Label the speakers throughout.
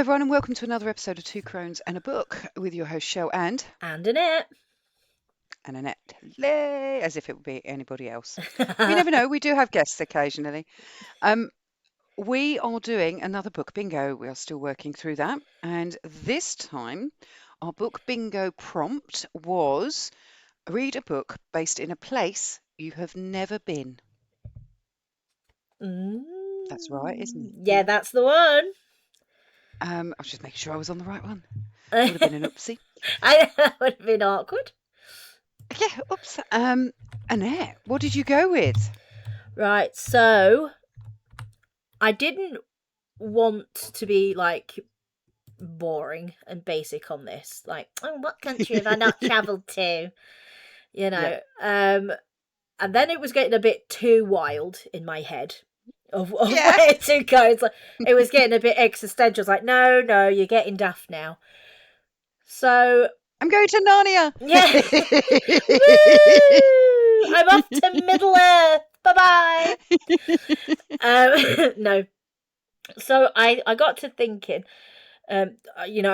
Speaker 1: everyone, and welcome to another episode of Two Crones and a Book with your host, Chell and
Speaker 2: Annette.
Speaker 1: Annette. Hello, as if it would be anybody else. You never know, we do have guests occasionally. We are doing another book bingo. We are still working through that. And this time, our book bingo prompt was read a book based in a place you have never been. That's right, isn't it?
Speaker 2: Yeah, that's the one.
Speaker 1: I was just making sure I was on the right one. Would have been an oopsie.
Speaker 2: That would have been awkward.
Speaker 1: Yeah, oops. Annette, what did you go with?
Speaker 2: Right, so I didn't want to be boring and basic on this. Like, oh, what country have I not travelled to? You know.
Speaker 1: Yeah.
Speaker 2: And then it was getting a bit too wild in my head of
Speaker 1: Yeah.
Speaker 2: where to go. It's like, it was getting a bit existential. It's like, no, you're getting daft now. So
Speaker 1: I'm going to Narnia.
Speaker 2: yeah. Woo! I'm off to Middle Earth. Bye bye. No. So I got to thinking, I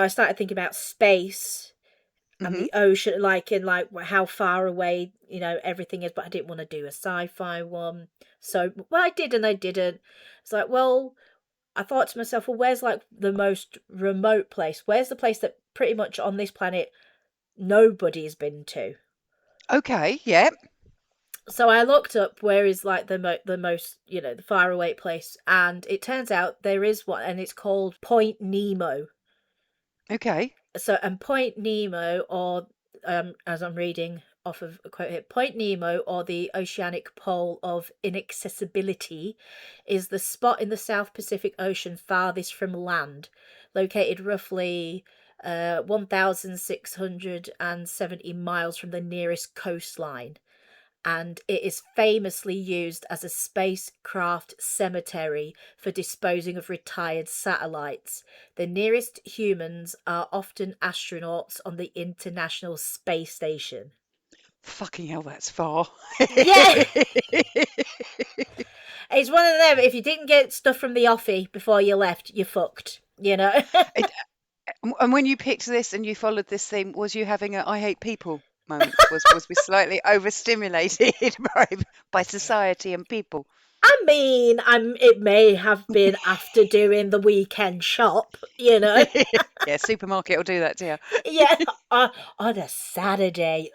Speaker 2: started thinking about space and the ocean, how far away, everything is, but I didn't want to do a sci-fi one. So, well, I did and I didn't. It's like, well, I thought to myself, well, where's the most remote place? Where's the place that pretty much on this planet nobody's been to?
Speaker 1: Okay, yeah.
Speaker 2: So I looked up where is the most, the far away place, and it turns out there is one, and it's called Point Nemo.
Speaker 1: Okay.
Speaker 2: So, and Point Nemo, or as I'm reading off of a quote here, Point Nemo, or the oceanic pole of inaccessibility, is the spot in the South Pacific Ocean farthest from land, located roughly 1,670 miles from the nearest coastline. And it is famously used as a spacecraft cemetery for disposing of retired satellites. The nearest humans are often astronauts on the International Space Station.
Speaker 1: Fucking hell, that's far.
Speaker 2: Yeah! It's one of them, if you didn't get stuff from the offie before you left, you're fucked, And
Speaker 1: when you picked this and you followed this theme, was you having a I hate people moment? Was we slightly overstimulated by society and people?
Speaker 2: I mean, it may have been after doing the weekend shop,
Speaker 1: Yeah, supermarket will do that to you.
Speaker 2: Yeah, on a Saturday.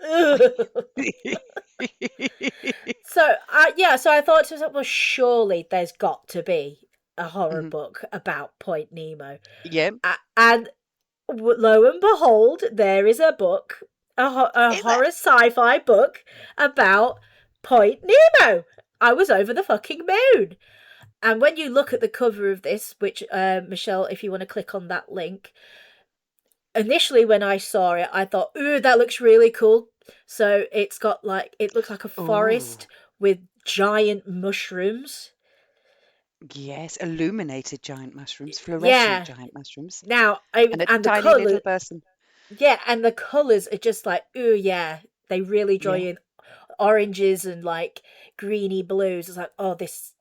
Speaker 2: So I thought to myself, well, surely there's got to be a horror book about Point Nemo.
Speaker 1: Yeah.
Speaker 2: And lo and behold, there is a book, a horror sci-fi book about Point Nemo. I was over the fucking moon. And when you look at the cover of this, which, Michelle, if you want to click on that link, initially when I saw it, I thought, ooh, that looks really cool. So it looks like a forest with giant mushrooms.
Speaker 1: Yes, illuminated giant mushrooms, fluorescent giant mushrooms.
Speaker 2: Now,
Speaker 1: and a tiny little person.
Speaker 2: Yeah, and the colours are just like, ooh, yeah, they really draw you in. Oranges and greeny blues. It's like, oh, this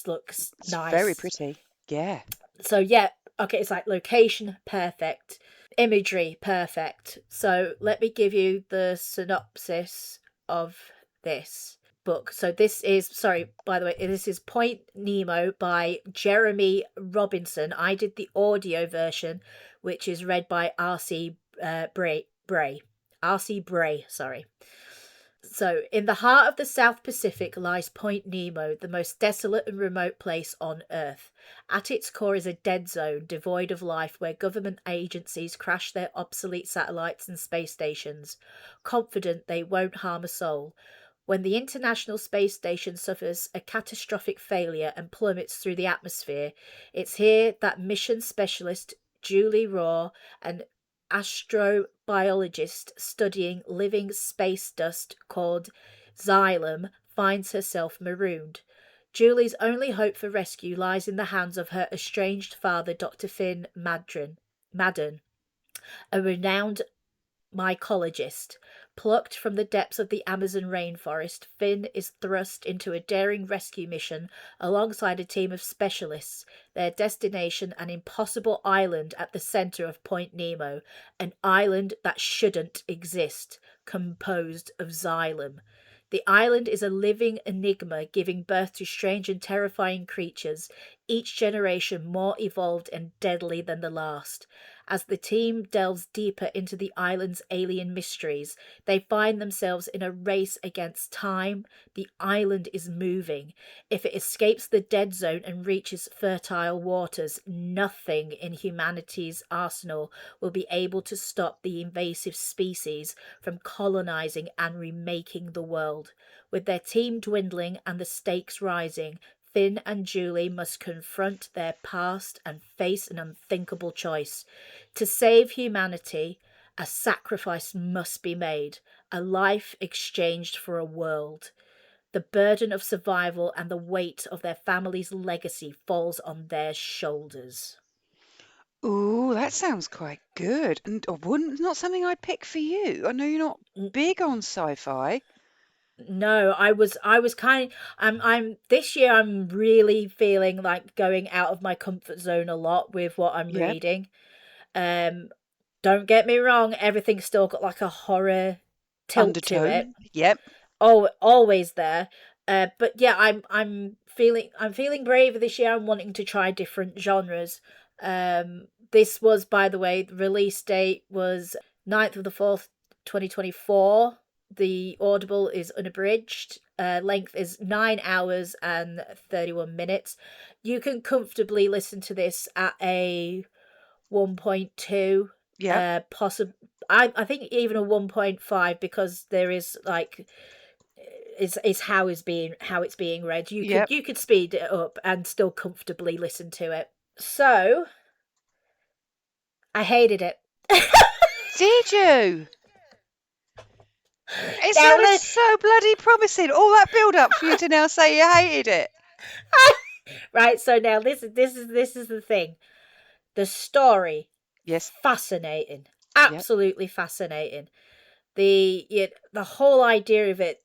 Speaker 2: looks nice.
Speaker 1: Very pretty. Yeah.
Speaker 2: So yeah, okay, it's like location perfect, imagery perfect. So let me give you the synopsis of this book. So this is, sorry, by the way, this is Point Nemo by Jeremy Robinson. I did the audio version, which is read by R.C. Bray. R.C. Bray, sorry. So, in the heart of the South Pacific lies Point Nemo, the most desolate and remote place on Earth. At its core is a dead zone, devoid of life, where government agencies crash their obsolete satellites and space stations, confident they won't harm a soul. When the International Space Station suffers a catastrophic failure and plummets through the atmosphere, it's here that mission specialist Julie Raw, an astrobiologist studying living space dust called xylem, finds herself marooned. Julie's only hope for rescue lies in the hands of her estranged father, Dr. Finn Madden, a renowned mycologist. Plucked from the depths of the Amazon rainforest, Finn is thrust into a daring rescue mission alongside a team of specialists. Their destination, an impossible island at the centre of Point Nemo, an island that shouldn't exist, composed of xylem. The island is a living enigma, giving birth to strange and terrifying creatures, each generation more evolved and deadly than the last. As the team delves deeper into the island's alien mysteries, they find themselves in a race against time. The island is moving. If it escapes the dead zone and reaches fertile waters, nothing in humanity's arsenal will be able to stop the invasive species from colonizing and remaking the world. With their team dwindling and the stakes rising, Finn and Julie must confront their past and face an unthinkable choice. To save humanity, a sacrifice must be made, a life exchanged for a world. The burden of survival and the weight of their family's legacy falls on their shoulders.
Speaker 1: Ooh, that sounds quite good. And not something I'd pick for you. I know you're not big on sci-fi.
Speaker 2: No, I was kind of, I'm this year I'm really feeling like going out of my comfort zone a lot with what I'm
Speaker 1: Yep.
Speaker 2: reading. Don't get me wrong, everything's still got like a horror tilt to it.
Speaker 1: Undertone. Yep.
Speaker 2: Oh, always there. But yeah, I'm feeling brave this year. I'm wanting to try different genres. This was, by the way, the release date was 9th of the 4th, 2024. The Audible is unabridged. Length is 9 hours and 31 minutes. You can comfortably listen to this at a 1.2.
Speaker 1: Yep.
Speaker 2: I think even a 1.5, because there is like is how it's being read.
Speaker 1: Yep.
Speaker 2: You could speed it up and still comfortably listen to it. So I hated it.
Speaker 1: Did you? It
Speaker 2: Now,
Speaker 1: sounded so bloody promising. All that build up for you to now say you hated it.
Speaker 2: right, so now this is the thing. The story,
Speaker 1: Yes.
Speaker 2: fascinating, absolutely fascinating. The whole idea of it,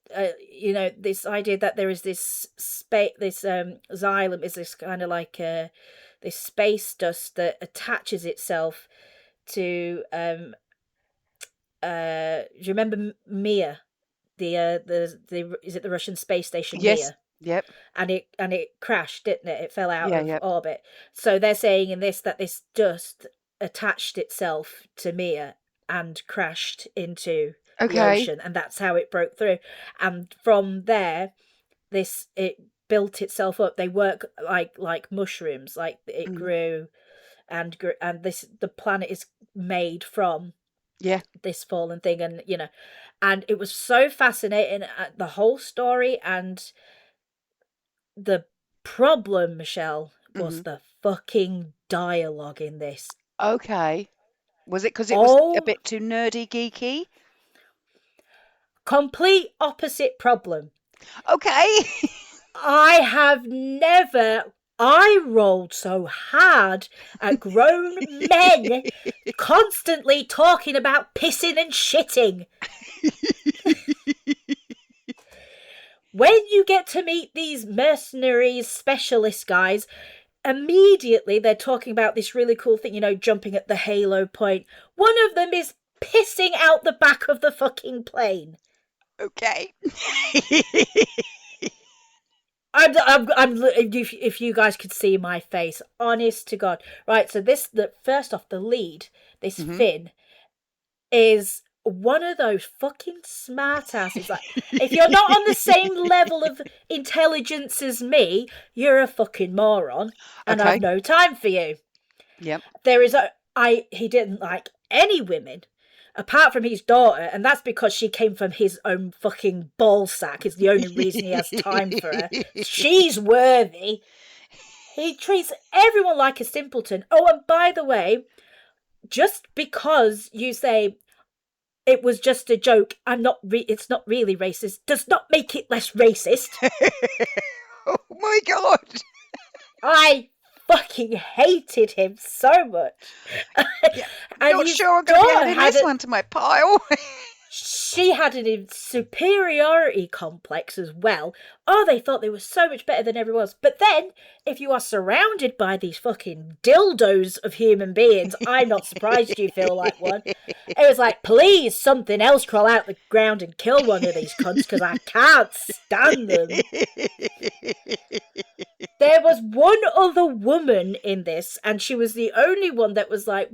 Speaker 2: this idea that there is this space, this xylem is this kind of like this space dust that attaches itself to do you remember Mir, the is it the Russian space station
Speaker 1: Yes.
Speaker 2: Mir?
Speaker 1: Yep.
Speaker 2: And it crashed, didn't it? It fell out
Speaker 1: Yeah.
Speaker 2: of
Speaker 1: Yep.
Speaker 2: orbit. So they're saying in this that this dust attached itself to Mir and crashed into the
Speaker 1: Okay.
Speaker 2: ocean, and that's how it broke through. And from there, it built itself up. They work like mushrooms, like it grew and the planet is made from this fallen thing, and and it was so fascinating, the whole story. And the problem, Michelle, was the fucking dialogue in this.
Speaker 1: Okay. Was it because it was a bit too nerdy, geeky?
Speaker 2: Complete opposite problem.
Speaker 1: Okay.
Speaker 2: I have never eye rolled so hard at grown men constantly talking about pissing and shitting. When you get to meet these mercenaries, specialist guys, immediately they're talking about this really cool thing, jumping at the halo point. One of them is pissing out the back of the fucking plane.
Speaker 1: Okay.
Speaker 2: If you guys could see my face, honest to God. Right, so first off, the lead, this Finn, is one of those fucking smartasses. Like, if you're not on the same level of intelligence as me, you're a fucking moron, and I've no time for you.
Speaker 1: Yep.
Speaker 2: He didn't like any women apart from his daughter, and that's because she came from his own fucking ballsack. Is the only reason he has time for her. She's worthy. He treats everyone like a simpleton. Oh, and by the way, just because you say it was just a joke, it's not really racist, does not make it less racist.
Speaker 1: Oh my God.
Speaker 2: I fucking hated him so much.
Speaker 1: Yeah, not sure I'm going to be adding this one to my pile.
Speaker 2: she had an superiority complex as well. Oh, they thought they were so much better than everyone else. But then, if you are surrounded by these fucking dildos of human beings, I'm not surprised you feel like one. It was like, please, something else crawl out the ground and kill one of these cunts, because I can't stand them. There was one other woman in this, and she was the only one that was like,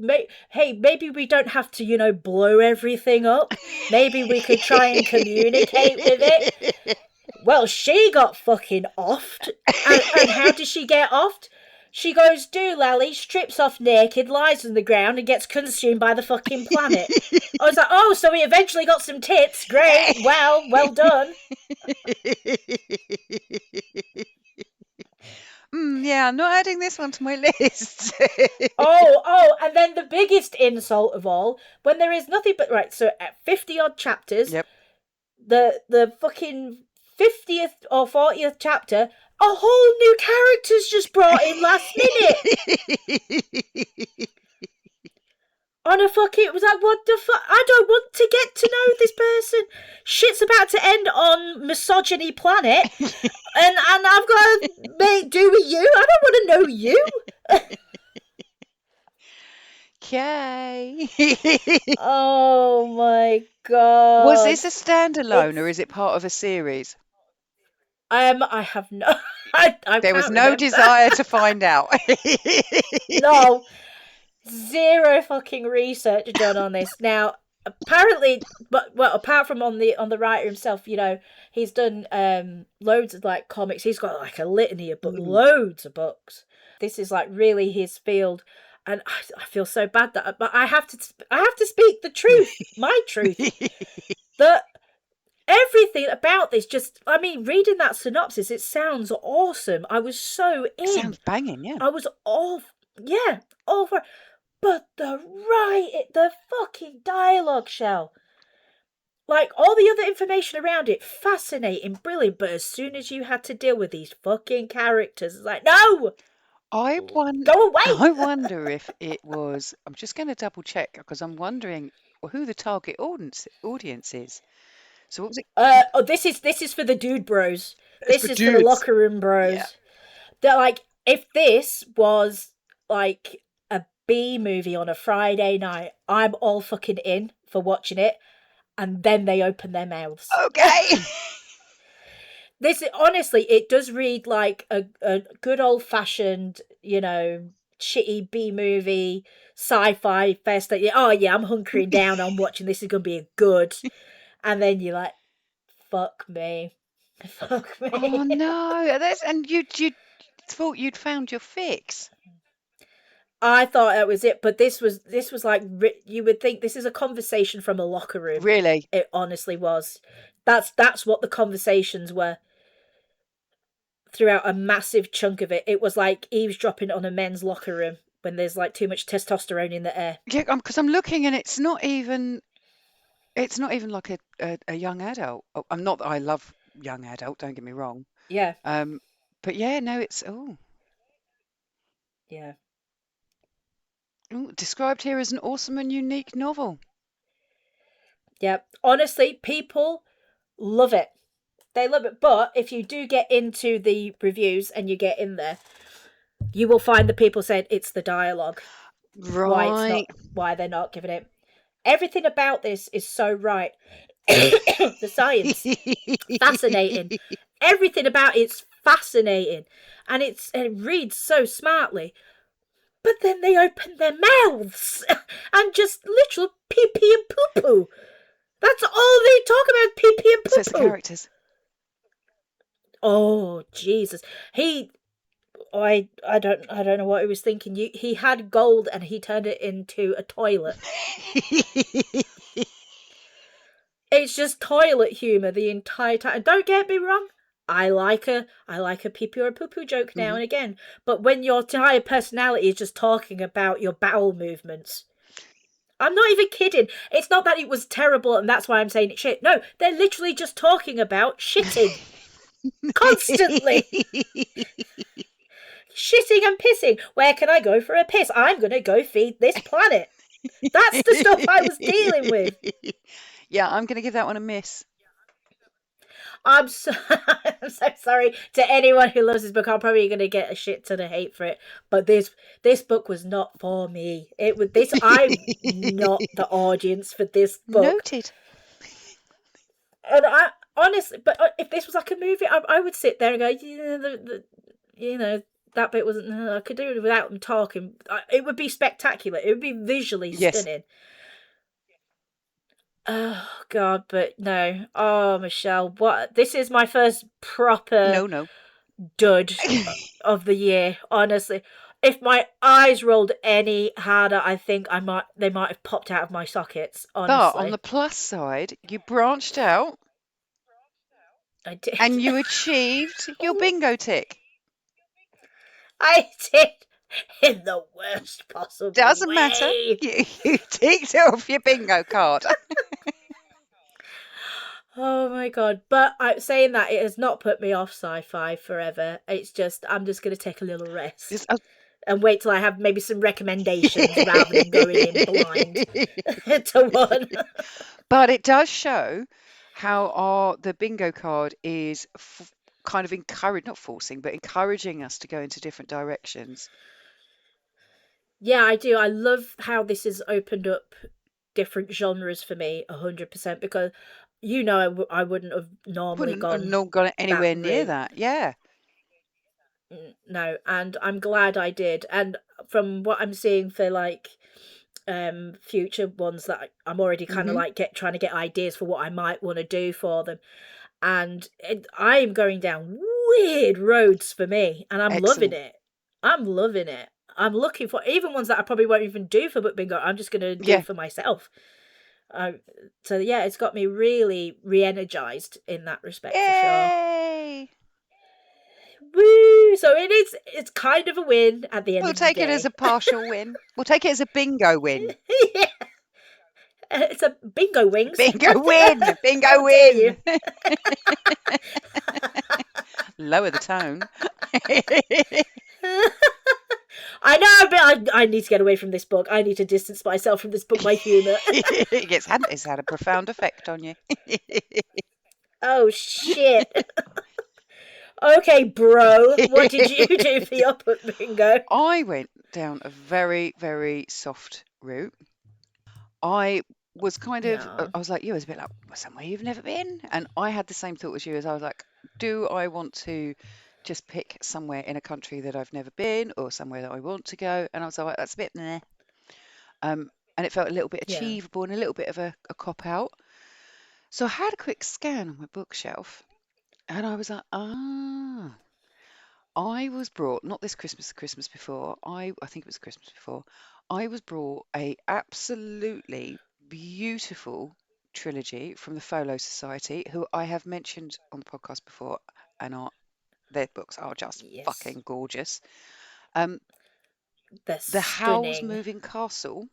Speaker 2: hey, maybe we don't have to, blow everything up. Maybe we could try and communicate with it. Well, she got fucking offed. And how did she get offed? She goes, doolally, strips off naked, lies on the ground, and gets consumed by the fucking planet. I was like, oh, so we eventually got some tits. Great. Well done.
Speaker 1: Yeah, I'm not adding this one to my list.
Speaker 2: And then the biggest insult of all, when there is nothing but, right, so at 50 odd chapters,
Speaker 1: Yep.
Speaker 2: the fucking 50th or 40th chapter, a whole new character's just brought in last minute. On a fucking, it was like, what the fuck? I don't want to get to know this person. Shit's about to end on misogyny planet, and I've got to do with you. I don't want to know you.
Speaker 1: Okay.
Speaker 2: Oh my god.
Speaker 1: Was this a standalone or is it part of a series?
Speaker 2: I have no. I
Speaker 1: There was
Speaker 2: can't
Speaker 1: no
Speaker 2: remember.
Speaker 1: desire to find out.
Speaker 2: No. Zero fucking research done on this. Now, apparently, apart from on the writer himself, he's done loads of like comics. He's got like a litany of books, loads of books. This is like really his field, and I feel so bad but I have to speak the truth, my truth. That everything about this, reading that synopsis, it sounds awesome. I was so in.
Speaker 1: It sounds banging, yeah.
Speaker 2: I was all for. But the fucking dialogue, Shell. Like, all the other information around it, fascinating, brilliant, but as soon as you had to deal with these fucking characters, it's like, no! Go away!
Speaker 1: I wonder if it was... I'm just going to double check, because I'm wondering who the target audience is. So what was it?
Speaker 2: This is for the dude bros.
Speaker 1: It's
Speaker 2: This is
Speaker 1: for
Speaker 2: for the
Speaker 1: dudes.
Speaker 2: locker room bros.
Speaker 1: Yeah.
Speaker 2: They're like, if this was, like... B movie on a Friday night, I'm all fucking in for watching it, and then they open their mouths.
Speaker 1: Okay.
Speaker 2: This, honestly, it does read like a good old fashioned, shitty B movie, sci-fi fest. Oh yeah, I'm hunkering down. I'm watching. This is gonna be good, and then you're like, fuck me.
Speaker 1: Oh no! And you thought you'd found your fix.
Speaker 2: I thought that was it, but this was like, you would think this is a conversation from a locker room.
Speaker 1: Really?
Speaker 2: It honestly was. That's what the conversations were throughout a massive chunk of it. It was like eavesdropping on a men's locker room when there's like too much testosterone in the air.
Speaker 1: Yeah, because I'm looking and it's not even like a young adult. I'm not that I love young adult, don't get me wrong.
Speaker 2: Yeah.
Speaker 1: But yeah, no, it's
Speaker 2: Yeah.
Speaker 1: Described here as an awesome and unique novel.
Speaker 2: Yeah. Honestly, people love it. They love it. But if you do get into the reviews and you get in there, you will find the people saying it's the dialogue.
Speaker 1: Right.
Speaker 2: Why they're not giving it. Everything about this is so right. The science, fascinating. Everything about it's fascinating, and it reads so smartly. But then they open their mouths and just literal pee pee and poo poo. That's all they talk about, pee pee and poo poo.
Speaker 1: So it's the characters.
Speaker 2: Oh Jesus! I don't know what he was thinking. He had gold and he turned it into a toilet. It's just toilet humor the entire time. And don't get me wrong, I like a pee pee or a poo poo joke now and again. But when your entire personality is just talking about your bowel movements, I'm not even kidding. It's not that it was terrible and that's why I'm saying it shit. No, they're literally just talking about shitting constantly. Shitting and pissing. Where can I go for a piss? I'm going to go feed this planet. That's the stuff I was dealing with.
Speaker 1: Yeah, I'm going to give that one a miss.
Speaker 2: I'm so I'm so sorry to anyone who loves this book. I'm probably going to get a shit ton of hate for it, but this book was not for me. It was this. I'm not the audience for this book,
Speaker 1: Noted.
Speaker 2: and I honestly, but if this was like a movie, I would sit there and go, yeah, you know, that bit wasn't. I could do it without them talking. It would be spectacular. It would be visually
Speaker 1: Yes.
Speaker 2: stunning. Oh God, but no. Oh, Michelle, what? This is my first proper
Speaker 1: No, no.
Speaker 2: dud of the year. Honestly, if my eyes rolled any harder, I think they might have popped out of my sockets.
Speaker 1: But on the
Speaker 2: Honestly,
Speaker 1: plus side, you branched out
Speaker 2: I did.
Speaker 1: and you achieved your bingo tick.
Speaker 2: I did in the worst possible
Speaker 1: Doesn't matter.
Speaker 2: way.
Speaker 1: You ticked off your bingo card.
Speaker 2: Oh my God! But saying that, it has not put me off sci-fi forever. It's just I'm just gonna take a little rest
Speaker 1: Just-
Speaker 2: and wait till I have maybe some recommendations rather than going in blind to one.
Speaker 1: But it does show how the bingo card is kind of not forcing, but encouraging us to go into different directions.
Speaker 2: Yeah, I do. I love how this has opened up different genres for me 100% because I wouldn't have normally
Speaker 1: Wouldn't have
Speaker 2: gone
Speaker 1: not gone
Speaker 2: that
Speaker 1: anywhere near
Speaker 2: route.
Speaker 1: that. Yeah.
Speaker 2: No, and I'm glad I did. And from what I'm seeing for like future ones that I'm already kind of
Speaker 1: Hmm.
Speaker 2: like trying to get ideas for what I might want to do for them. And I'm going down weird roads for me, and I'm loving
Speaker 1: Excellent.
Speaker 2: it. I'm loving it. I'm looking for even ones that I probably won't even do for book bingo. I'm just going to do
Speaker 1: Yeah.
Speaker 2: for myself. Uh, so yeah, it's got me really re-energized in that respect for sure.
Speaker 1: Yay!
Speaker 2: Woo! So it's kind of a win at the end
Speaker 1: We'll
Speaker 2: of the
Speaker 1: take it as a
Speaker 2: day.
Speaker 1: partial win. We'll take it as a bingo win.
Speaker 2: Yeah, it's a bingo wings.
Speaker 1: Bingo win!
Speaker 2: How
Speaker 1: Bingo
Speaker 2: dare you?
Speaker 1: win! Lower the tone.
Speaker 2: I know, but I need to get away from this book. I need to distance myself from this book by humour.
Speaker 1: It's had a profound effect on you.
Speaker 2: Oh shit. Okay, bro. What did you do for your book bingo?
Speaker 1: I went down a very, very soft route. I was
Speaker 2: No.
Speaker 1: I was like you, I was a bit like, "Well, somewhere you've never been." And I had the same thought as you, as I was like, do I want to just pick somewhere in a country that I've never been or somewhere that I want to go? And I was like, that's a bit meh. And it felt a little bit
Speaker 2: Yeah.
Speaker 1: achievable and a little bit of a cop out. So I had a quick scan on my bookshelf and I was like, I was brought, not this Christmas, the Christmas before, I think it was the Christmas before, I was brought a absolutely beautiful trilogy from the Folio Society, who I have mentioned on the podcast before, and their books are just
Speaker 2: Yes.
Speaker 1: fucking gorgeous. Um,
Speaker 2: They're
Speaker 1: the Howls
Speaker 2: stunning.
Speaker 1: Moving Castle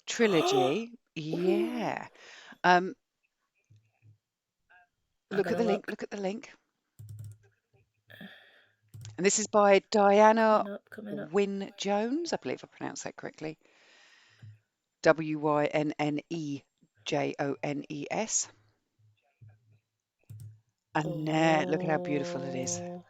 Speaker 1: trilogy,
Speaker 2: Ooh.
Speaker 1: yeah. Um,
Speaker 2: I'm
Speaker 1: look at
Speaker 2: gonna
Speaker 1: the link,
Speaker 2: look.
Speaker 1: look at the link. And this is by Diana
Speaker 2: Coming up.
Speaker 1: Wynne Jones. I believe I pronounced that correctly. Wynne Jones. Annette, look at how beautiful it is.
Speaker 2: Oh.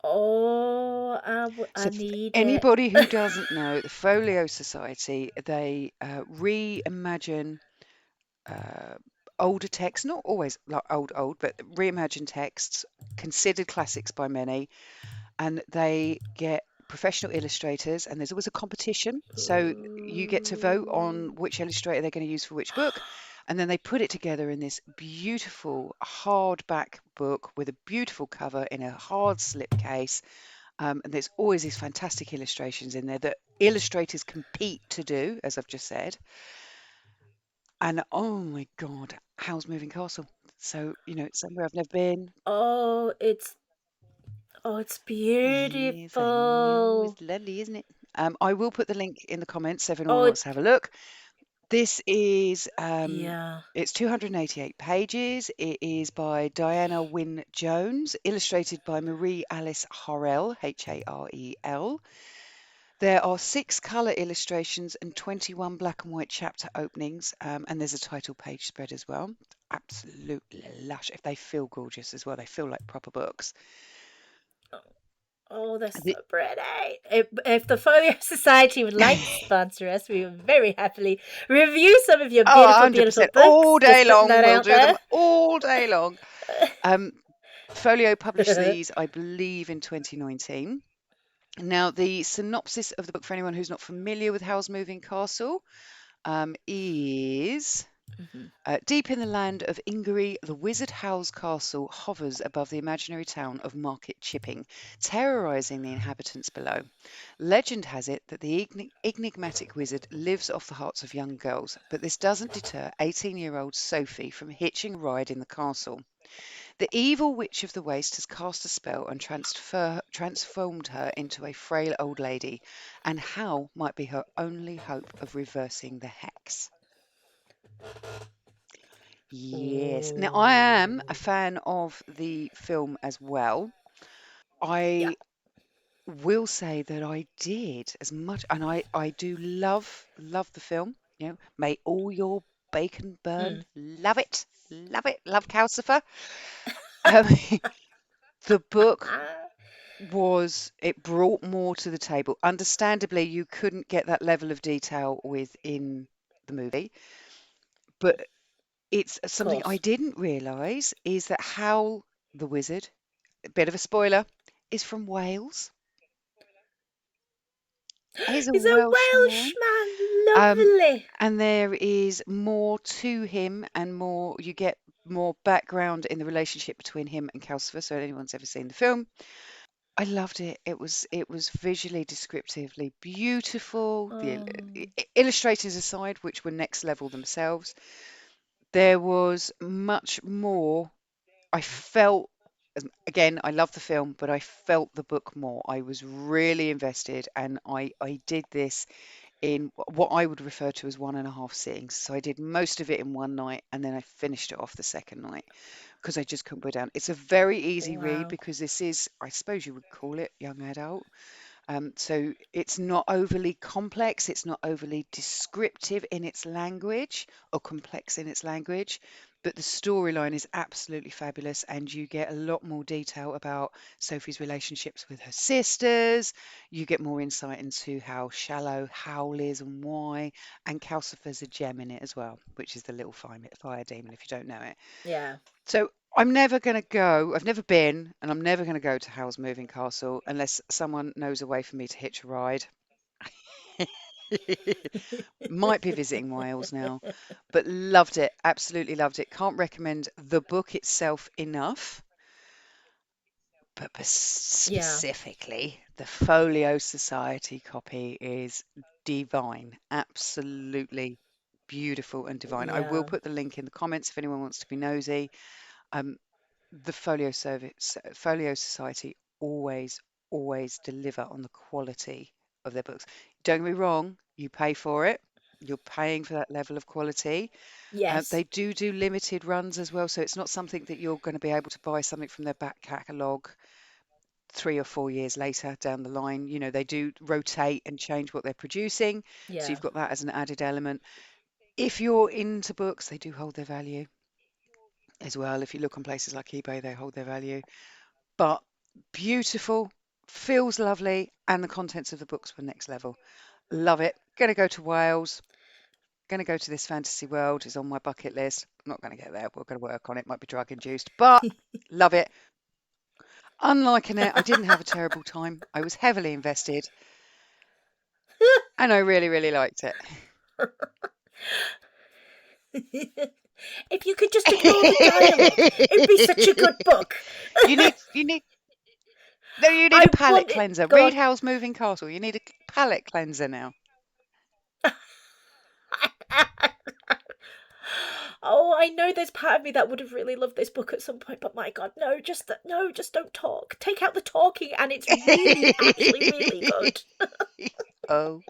Speaker 2: Oh,
Speaker 1: So,
Speaker 2: I
Speaker 1: for
Speaker 2: need it.
Speaker 1: anybody who doesn't know, the Folio Society, they reimagine uh, older texts, not always like old, but reimagine texts considered classics by many, and they get professional illustrators, and there's always a competition. So you get to vote on
Speaker 2: Ooh.
Speaker 1: which illustrator they're going to use for which book, and then they put it together in this beautiful hardback book with a beautiful cover in a hard slipcase. And there's always these fantastic illustrations in there that illustrators compete to do, as I've just said. And oh my God, How's Moving Castle. So, it's somewhere I've never been.
Speaker 2: Oh, it's
Speaker 1: Yes, I know.
Speaker 2: beautiful.
Speaker 1: It's lovely, isn't it? I will put the link in the comments so if anyone
Speaker 2: Oh,
Speaker 1: wants to have a look. This is
Speaker 2: yeah.
Speaker 1: it's 288 pages. It is by Diana Wynne Jones, illustrated by Marie Alice Harrell, Harel. There are 6 colour illustrations and 21 black and white chapter openings, and there's a title page spread as well. Absolutely lush. If they feel gorgeous as well, they feel like proper books.
Speaker 2: Oh, they're so
Speaker 1: The-
Speaker 2: pretty. If the Folio Society would like to sponsor us, we would very happily review some of your
Speaker 1: Oh,
Speaker 2: beautiful, beautiful
Speaker 1: 100%. All
Speaker 2: books.
Speaker 1: day
Speaker 2: Just putting
Speaker 1: long.
Speaker 2: that
Speaker 1: We'll
Speaker 2: out
Speaker 1: do them
Speaker 2: there.
Speaker 1: all day long. Um, Folio published these, I believe, in 2019. Now, the synopsis of the book, for anyone who's not familiar with Howls Moving Castle, is
Speaker 2: Mhm.
Speaker 1: deep in the land of Ingery, the wizard Howl's castle hovers above the imaginary town of Market Chipping, terrorizing the inhabitants below. Legend has it that the enigmatic wizard lives off the hearts of young girls, but this doesn't deter 18-year-old Sophie from hitching a ride in the castle. The evil witch of the waste has cast a spell and transformed her into a frail old lady, and Howl might be her only hope of reversing the hex. Yes. Now, I am a
Speaker 2: Ooh.
Speaker 1: fan of the film as well.
Speaker 2: Yeah.
Speaker 1: I will say that I did as much, and I do love the film. You know, may all your bacon burn.
Speaker 2: Mm.
Speaker 1: Love it, love Calcifer. Um, the book it brought more to the table. Understandably, you couldn't get that level of detail within the movie, but it's
Speaker 2: Of
Speaker 1: something I
Speaker 2: course.
Speaker 1: didn't realise is that Howl the wizard, a bit of a spoiler, is from Wales. He's a
Speaker 2: He's a
Speaker 1: Welshman.
Speaker 2: Welshman.
Speaker 1: Um,
Speaker 2: Lovely.
Speaker 1: and there is more to him and more, you get more background in the relationship between him and Calcifer. So anyone's ever seen the film, I loved it. It was visually descriptively beautiful. The
Speaker 2: Oh.
Speaker 1: illustrators aside, which were next level themselves, there was much more. I felt again, I love the film, but I felt the book more. I was really invested, and I did this in what I would refer to as 1.5 sittings. So I did most of it in one night, and then I finished it off the second night because I just couldn't put it down. It's a very easy read
Speaker 2: Wow.
Speaker 1: because this is, I suppose you would call it young adult. So it's not overly complex, it's not overly descriptive in its language or complex in its language, but the storyline is absolutely fabulous, and you get a lot more detail about Sophie's relationships with her sisters. You get more insight into how shallow Howl is and why, and Calcifer's a gem in it as well, which is the little fire demon if you don't know it.
Speaker 2: Yeah.
Speaker 1: So I'm never going to go, I've never been, and I'm never going to go to Howl's Moving Castle unless someone knows a way for me to hitch a ride. Might be visiting Wales now, but loved it, absolutely loved it. Can't recommend the book itself enough, but
Speaker 2: Yeah.
Speaker 1: specifically the Folio Society copy is divine, absolutely beautiful and divine. I will
Speaker 2: Yeah.
Speaker 1: put the link in the comments if anyone wants to be nosy. Um, the Folio Society always deliver on the quality of their books. Don't get me wrong, you pay for it. You're paying for that level of quality. They
Speaker 2: Yes.
Speaker 1: do limited runs as well, so it's not something that you're going to be able to buy something from their back catalogue 3 or 4 years later down the line. You know, they do rotate and change what they're producing, so
Speaker 2: Yeah.
Speaker 1: you've got that as an added element. If you're into books, they do hold their value as well. If you look on places like eBay, they hold their value. But beautiful, feels lovely, and the contents of the books were next level. Love it. Going to go to Wales. Going to go to this fantasy world is on my bucket list. I'm not going to get there. We're going to work on it. Might be drug induced, but love it. Unlike Annette, I didn't have a terrible time. I was heavily invested, and I really liked it.
Speaker 2: If you could just ignore the dialogue, it'd be such a good book.
Speaker 1: you need no, you need a
Speaker 2: I
Speaker 1: palate
Speaker 2: want it.
Speaker 1: cleanser.
Speaker 2: Go
Speaker 1: Read
Speaker 2: on.
Speaker 1: Howl's Moving Castle. You need a palate cleanser now.
Speaker 2: Oh, I know there's part of me that would have really loved this book at some point, but my God, no, no, just don't talk. Take out the talking, and it's really, actually, really good.
Speaker 1: Oh.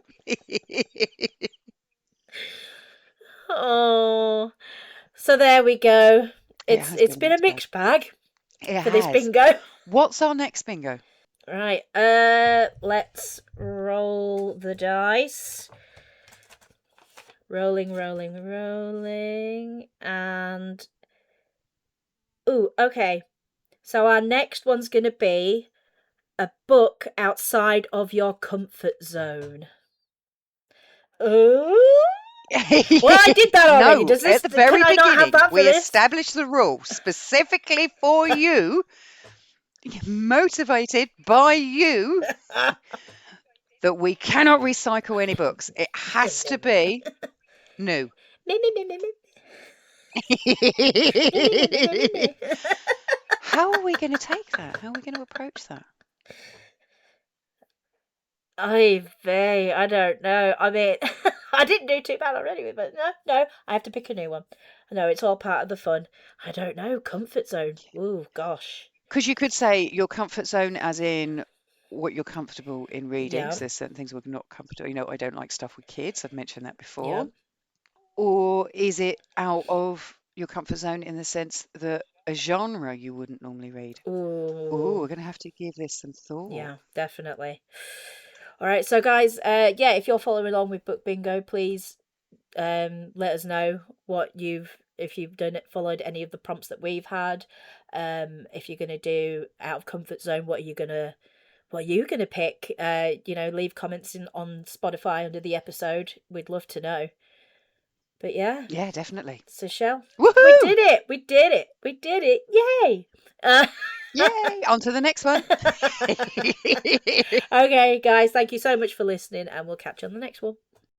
Speaker 2: Oh, so there we go.
Speaker 1: It
Speaker 2: It's
Speaker 1: has
Speaker 2: it's
Speaker 1: been a
Speaker 2: been a
Speaker 1: mixed bag.
Speaker 2: mixed bag
Speaker 1: It
Speaker 2: for this
Speaker 1: has.
Speaker 2: bingo.
Speaker 1: What's our next bingo?
Speaker 2: Right. Let's roll the dice. Rolling, rolling, rolling, and ooh, okay. So our next one's going to be a book outside of your comfort zone. Ooh. Well, I did that already.
Speaker 1: No,
Speaker 2: Does this?
Speaker 1: at the very
Speaker 2: Can I not have
Speaker 1: beginning,
Speaker 2: that for
Speaker 1: we
Speaker 2: this?
Speaker 1: established the rule specifically for you, motivated by you, that we cannot recycle any books. It has to be new.
Speaker 2: Me, me, me, me, me. Me, me, me, me, me, me, me.
Speaker 1: How are we going to take that? How are we going to approach that?
Speaker 2: I don't know. I mean, I didn't do too bad already, but no, I have to pick a new one. No, it's all part of the fun. I don't know. Comfort zone. Ooh, gosh.
Speaker 1: Because you could say your comfort zone, as in what you're comfortable in reading.
Speaker 2: Yeah,
Speaker 1: So there's certain things we're not comfortable. I don't like stuff with kids. I've mentioned that
Speaker 2: yeah.
Speaker 1: before. Or is it out of your comfort zone in the sense that a genre you wouldn't normally read? Oh, we're
Speaker 2: Ooh,
Speaker 1: going to have to give this some thought.
Speaker 2: yeah, definitely. All right, so guys, yeah, if you're following along with Book Bingo, please let us know what if you've done it, followed any of the prompts that we've had. If you're gonna do out of comfort zone, what are you gonna pick? Leave comments on Spotify under the episode. We'd love to know. But yeah,
Speaker 1: Yeah, definitely.
Speaker 2: so Shell, we
Speaker 1: Woohoo!
Speaker 2: did it! We did it! We did it! Yay!
Speaker 1: Yay! On to the next one.
Speaker 2: Okay, guys, thank you so much for listening, and we'll catch you on the next one.